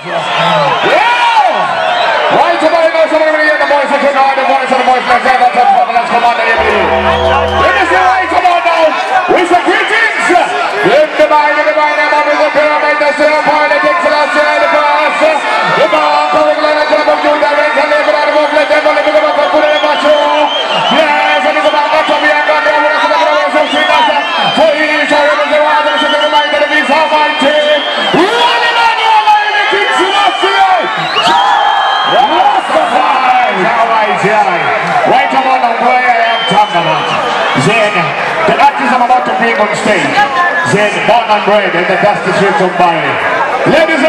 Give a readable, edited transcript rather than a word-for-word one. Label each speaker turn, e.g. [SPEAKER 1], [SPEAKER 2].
[SPEAKER 1] Right about now, somebody will hear the voice of the voice of the voice. Let's have a let's come on, let me see right about now. We say greetings. In the mind, I'm with the pyramid, the same politics, and I'll say the cross. The bar, coming like a club of Judah, and the living out of the devil, living out of the foot of the show. Yes, and it's about to be a gun, and the rest of the brothers of Kinnah. For each other, the one that is in the mind, and it's almighty. Right about the way I am talking about. Then, the artist I'm about to bring on stage. Then, born and bred in the dusty streets of Beenie. Ladies